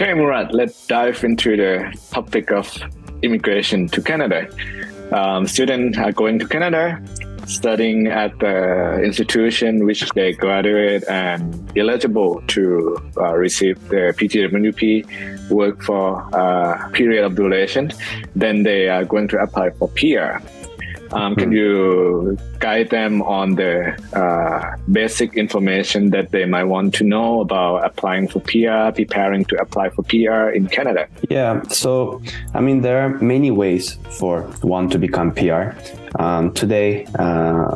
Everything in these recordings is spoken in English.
Okay, Murat, let's dive into the topic of immigration to Canada. Students are going to Canada, studying at the institution which they graduate and eligible to receive the PGWP work for a period of duration. Then they are going to apply for PR. Can you guide them on the basic information that they might want to know about applying for PR, preparing to apply for PR in Canada? Yeah, so there are many ways for one to become PR. Today,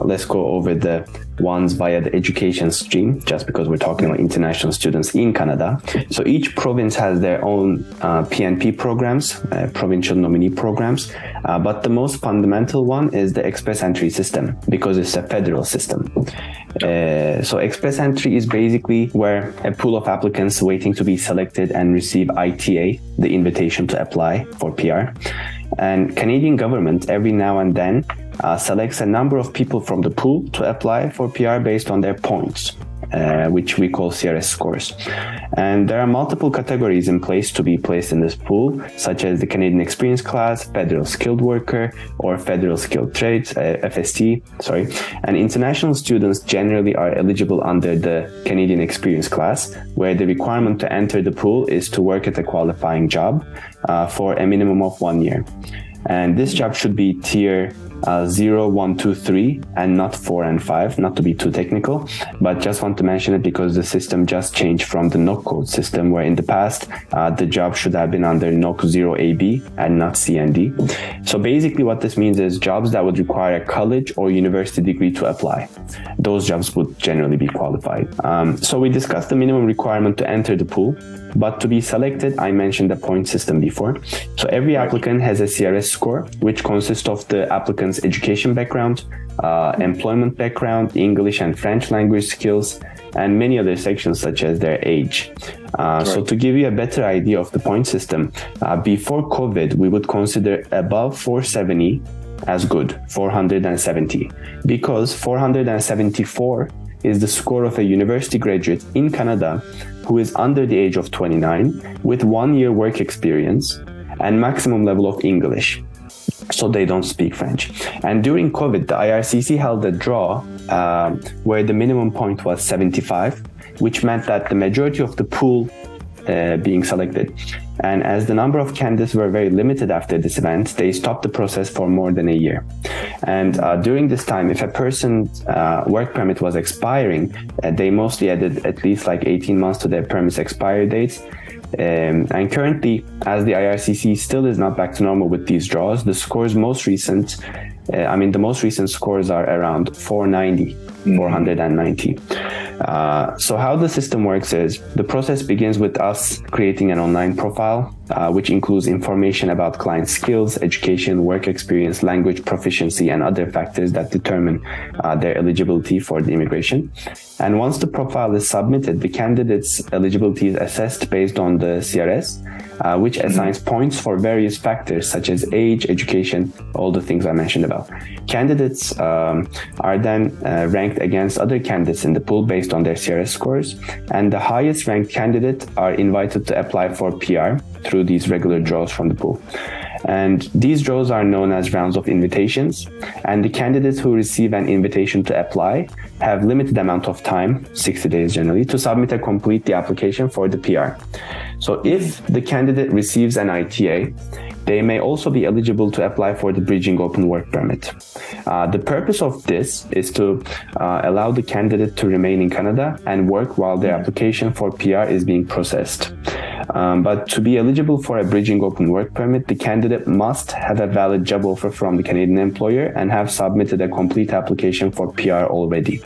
let's go over the ones via the education stream, just because we're talking about international students in Canada. So each province has their own PNP programs, provincial nominee programs, but the most fundamental one is the express entry system, because it's a federal system. So express entry is basically where a pool of applicants waiting to be selected and receive ITA, the invitation to apply for PR. And Canadian government every now and then selects a number of people from the pool to apply for PR based on their points, which we call CRS scores. And there are multiple categories in place to be placed in this pool, such as the Canadian Experience Class, Federal Skilled Worker, or Federal Skilled Trades, FST, And international students generally are eligible under the Canadian Experience Class, where the requirement to enter the pool is to work at a qualifying job for a minimum of 1 year. And this job should be tier 0, 1, 2, 3, and not 4 and 5, not to be too technical, but just want to mention it because the system just changed from the NOC code system, where in the past, the job should have been under NOC 0AB and not C and D. So basically what this means is jobs that would require a college or university degree to apply. Those jobs would generally be qualified. So we discussed the minimum requirement to enter the pool. But to be selected, I mentioned the point system before. So every applicant has a CRS score, which consists of the applicant's education background, employment background, English and French language skills, and many other sections such as their age. So to give you a better idea of the point system, before COVID, we would consider above 470 as good, 470, because 474 is the score of a university graduate in Canada who is under the age of 29 with 1 year work experience and maximum level of English. So they don't speak French. And during COVID, the IRCC held a draw where the minimum point was 75, which meant that the majority of the pool being selected. And as the number of candidates were very limited after this event, they stopped the process for more than a year. And during this time, if a person's work permit was expiring, they mostly added at least like 18 months to their permit's expiry dates. And currently, as the IRCC still is not back to normal with these draws, the scores most recent, the most recent scores are around 490, 490. So how the system works is the process begins with us creating an online profile, which includes information about client skills, education, work experience, language proficiency, and other factors that determine their eligibility for the immigration. And once the profile is submitted, the candidate's eligibility is assessed based on the CRS, which assigns points for various factors such as age, education, all the things I mentioned about. Candidates are then ranked against other candidates in the pool based on their CRS scores, and the highest ranked candidate are invited to apply for PR through these regular draws from the pool. And these draws are known as rounds of invitations, and the candidates who receive an invitation to apply have limited amount of time, 60 days generally, to submit and complete the application for the PR. So if the candidate receives an ITA, they may also be eligible to apply for the Bridging Open Work Permit. The purpose of this is to allow the candidate to remain in Canada and work while their application for PR is being processed. But to be eligible for a Bridging Open Work Permit, the candidate must have a valid job offer from the Canadian employer and have submitted a complete application for PR already.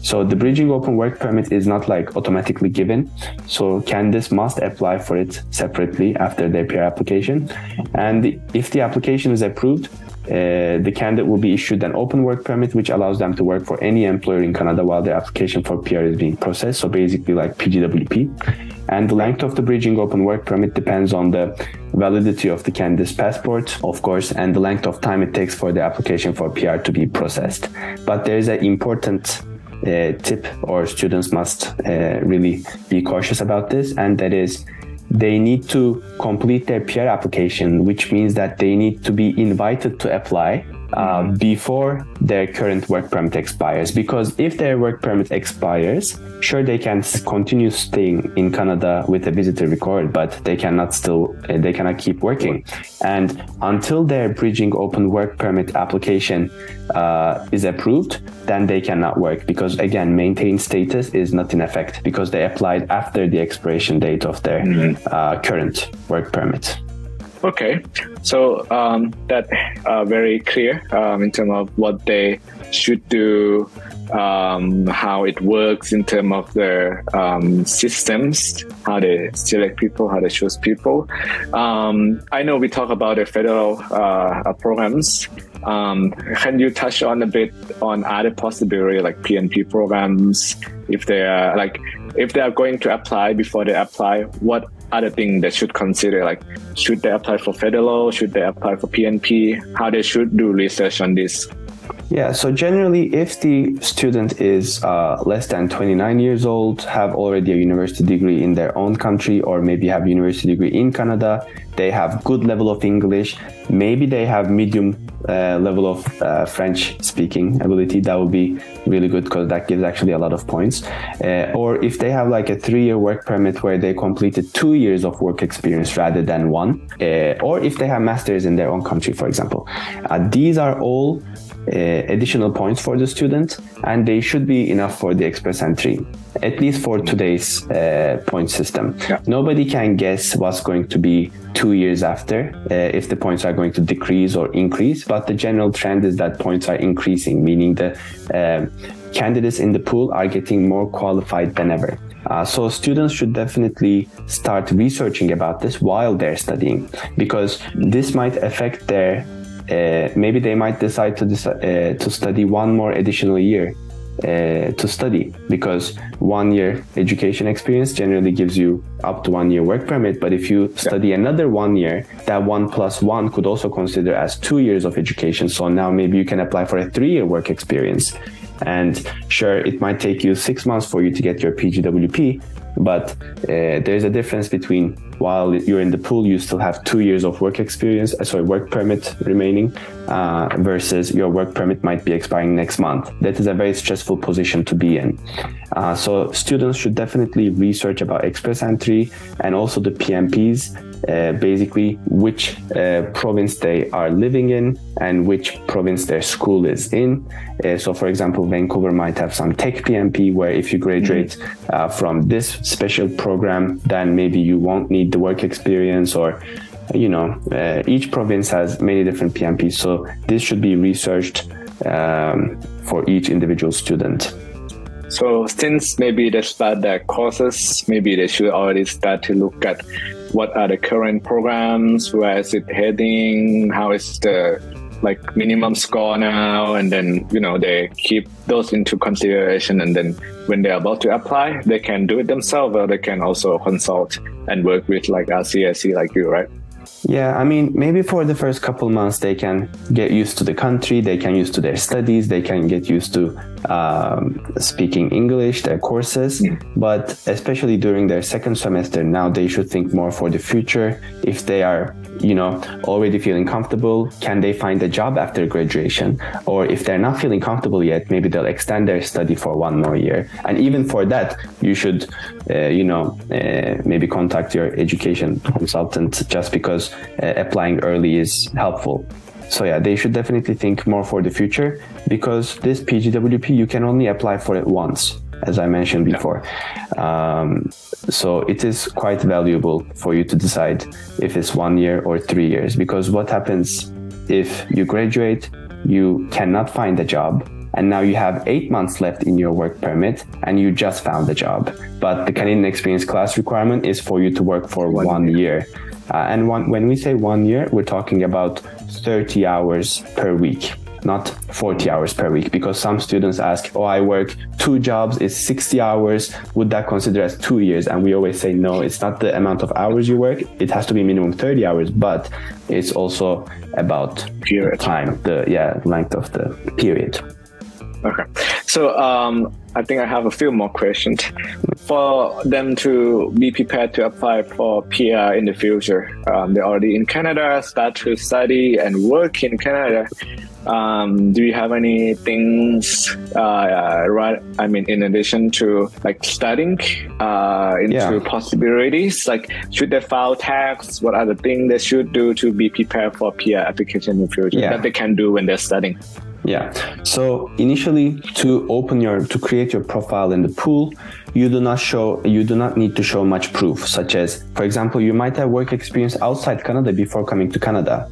So the Bridging Open Work Permit is not like automatically given. So candidates must apply for it separately after their PR application. And if the application is approved, the candidate will be issued an open work permit, which allows them to work for any employer in Canada while their application for PR is being processed. So basically like PGWP. And the length of the Bridging Open Work Permit depends on the validity of the candidate's passport, of course, and the length of time it takes for the application for PR to be processed. But there is an important tip, or students must really be cautious about this, and that is they need to complete their PR application, which means that they need to be invited to apply before their current work permit expires. Because if their work permit expires, sure, they can continue staying in Canada with a visitor record, but they cannot keep working. And until their bridging open work permit application is approved, then they cannot work, because again, maintained status is not in effect because they applied after the expiration date of their current work permit. Okay, so that very clear in terms of what they should do, how it works in terms of their systems, how they select people, how they choose people. I know we talk about the federal programs. Can you touch on a bit on other possibility like PNP programs? If they are going to apply, before they apply, what other thing they should consider? Like, should they apply for federal? Should they apply for PNP? How they should do research on this? Yeah, so generally, if the student is less than 29 years old, have already a university degree in their own country, or maybe have university degree in Canada, they have good level of English, maybe they have medium level of French speaking ability, that would be really good because that gives actually a lot of points. Or if they have like a 3-year work permit where they completed 2 years of work experience rather than 1, or if they have masters in their own country, for example. These are all additional points for the student, and they should be enough for the express entry, at least for today's point system. Yeah. Nobody can guess what's going to be 2 years after, if the points are going to decrease or increase, but the general trend is that points are increasing, meaning the candidates in the pool are getting more qualified than ever. So students should definitely start researching about this while they're studying, because this might affect their maybe they might decide to study one more additional year to study, because 1 year education experience generally gives you up to 1 year work permit. But if you study another 1 year, that 1 + 1 could also consider as 2 years of education. So now maybe you can apply for a 3-year work experience. And sure, it might take you 6 months for you to get your PGWP, but there's a difference between while you're in the pool, you still have 2 years of work experience, work permit remaining, versus your work permit might be expiring next month. That is a very stressful position to be in. So students should definitely research about express entry and also the PMPs, basically which province they are living in and which province their school is in. So for example, Vancouver might have some tech PMP where if you graduate from this special program, then maybe you won't need the work experience, or each province has many different PMPs. So this should be researched for each individual student. So since maybe they start their courses, maybe they should already start to look at what are the current programs, where is it heading, how is the minimum score now, and then they keep those into consideration, and then when they're about to apply, they can do it themselves, or they can also consult and work with RCIC like you, right? Yeah, I mean, maybe for the first couple months, they can get used to the country, they can used to their studies, they can get used to speaking English, their courses. But especially during their second semester, now they should think more for the future. If they are, already feeling comfortable, can they find a job after graduation? Or if they're not feeling comfortable yet, maybe they'll extend their study for 1 more year. And even for that, you should, maybe contact your education consultant, just because applying early is helpful. So yeah, they should definitely think more for the future, because this PGWP, you can only apply for it once, as I mentioned before. So it is quite valuable for you to decide if it's 1 year or 3 years, because what happens if you graduate, you cannot find a job, and now you have 8 months left in your work permit and you just found a job. But the Canadian Experience class requirement is for you to work for 1 year. And when we say 1 year, we're talking about 30 hours per week, not 40 hours per week, because some students ask, I work 2 jobs, it's 60 hours. Would that consider as 2 years? And we always say, no, it's not the amount of hours you work. It has to be minimum 30 hours, but it's also about period time, the length of the period. Okay. So I think I have a few more questions. For them to be prepared to apply for PR in the future, they're already in Canada, start to study and work in Canada. Do you have any things, in addition to like studying into possibilities? Like, should they file tax? What are the things they should do to be prepared for PR application in the future that they can do when they're studying? Yeah. So initially, to create your profile in the pool, you do not need to show much proof, such as, for example, you might have work experience outside Canada before coming to Canada,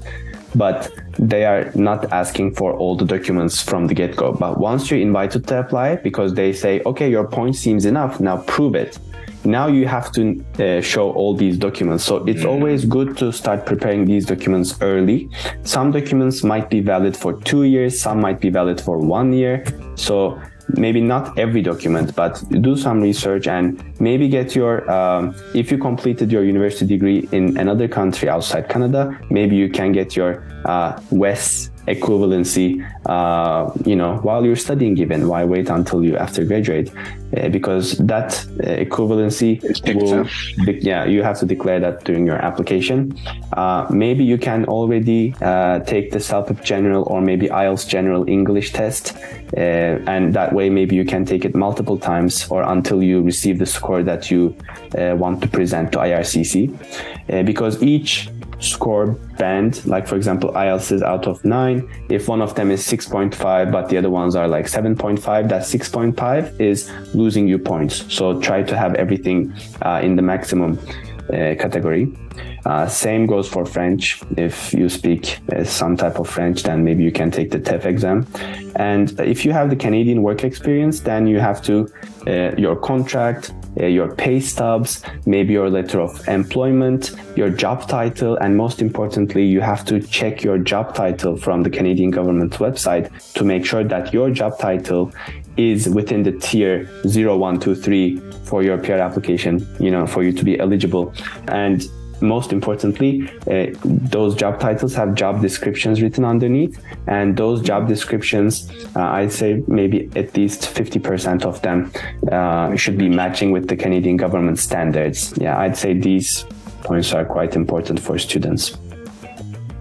but they are not asking for all the documents from the get-go. But once you're invited to apply, because they say, okay, your point seems enough, now prove it. Now you have to show all these documents. So it's always good to start preparing these documents early. Some documents might be valid for 2 years, some might be valid for 1 year. So maybe not every document, but do some research and maybe get your, if you completed your university degree in another country outside Canada, maybe you can get your WES equivalency, while you're studying even. Why wait until you after graduate? Because that equivalency you have to declare that during your application. Maybe you can already take the CELPIP General or maybe IELTS General English test, and that way maybe you can take it multiple times or until you receive the score that you want to present to IRCC, because each score band, like for example IELTS is out of 9, if one of them is 6.5 but the other ones are like 7.5, that 6.5 is losing you points. So try to have everything in the maximum category. Same goes for French. If you speak some type of French, then maybe you can take the TEF exam. And if you have the Canadian work experience, then you have to your contract, your pay stubs, maybe your letter of employment, your job title, and most importantly, you have to check your job title from the Canadian government website to make sure that your job title is within the tier 0, 1, 2, 3 for your PR application, for you to be eligible. And most importantly, those job titles have job descriptions written underneath, and those job descriptions, I'd say maybe at least 50% of them should be matching with the Canadian government standards. Yeah, I'd say these points are quite important for students.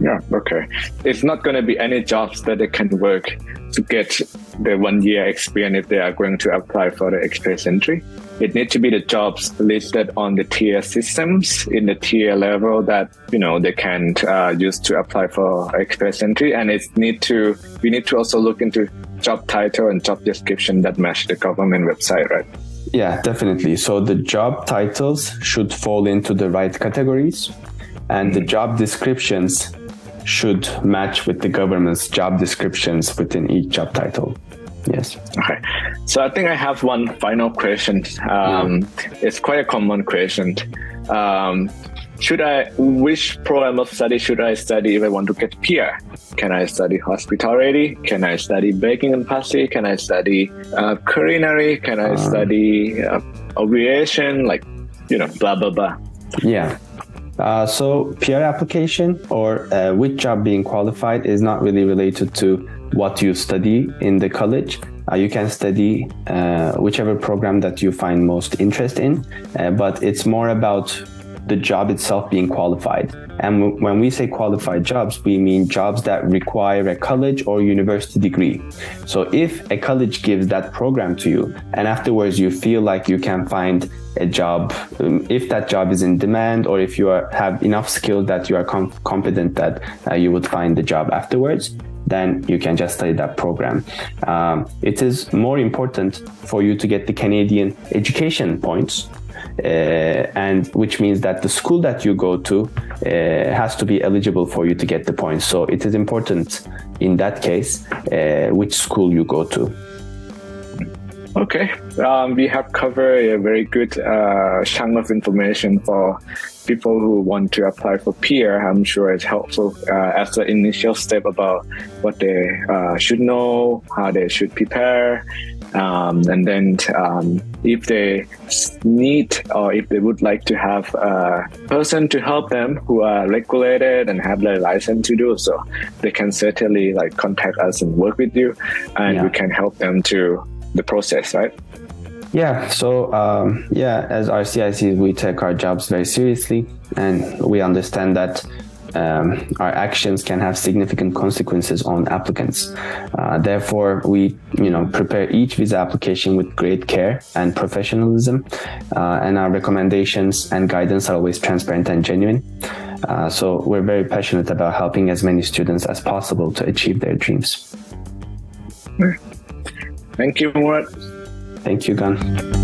Yeah, okay. It's not going to be any jobs that they can work to get the 1 year experience if they are going to apply for the express entry. It needs to be the jobs listed on the tier systems in the tier level that, they can use to apply for express entry. And we need to also look into job title and job description that match the government website, right? Yeah, definitely. So the job titles should fall into the right categories, and the job descriptions should match with the government's job descriptions within each job title. Yes. Okay. So I think I have one final question. It's quite a common question. Which program of study should I study if I want to get PR? Can I study hospitality? Can I study baking and pastry? Can I study culinary? Can I study aviation? Blah, blah, blah. Yeah. So PR application or with job being qualified is not really related to what you study in the college. You can study whichever program that you find most interest in, but it's more about the job itself being qualified. And when we say qualified jobs, we mean jobs that require a college or university degree. So if a college gives that program to you and afterwards you feel like you can find a job, if that job is in demand or if you have enough skill that you are confident that you would find the job afterwards, then you can just study that program. It is more important for you to get the Canadian education points, and which means that the school that you go to has to be eligible for you to get the points. So it is important in that case which school you go to. Okay, we have covered a very good chunk of information for people who want to apply for PR. I'm sure it's helpful as an initial step about what they should know, how they should prepare, and then if they need or if they would like to have a person to help them who are regulated and have the license to do so, they can certainly like contact us and work with you, and we can help them to the process, right? Yeah, so as RCIC, we take our jobs very seriously, and we understand that our actions can have significant consequences on applicants. Therefore, we prepare each visa application with great care and professionalism, and our recommendations and guidance are always transparent and genuine. So we're very passionate about helping as many students as possible to achieve their dreams. Thank you, Murat. Thank you, Gan.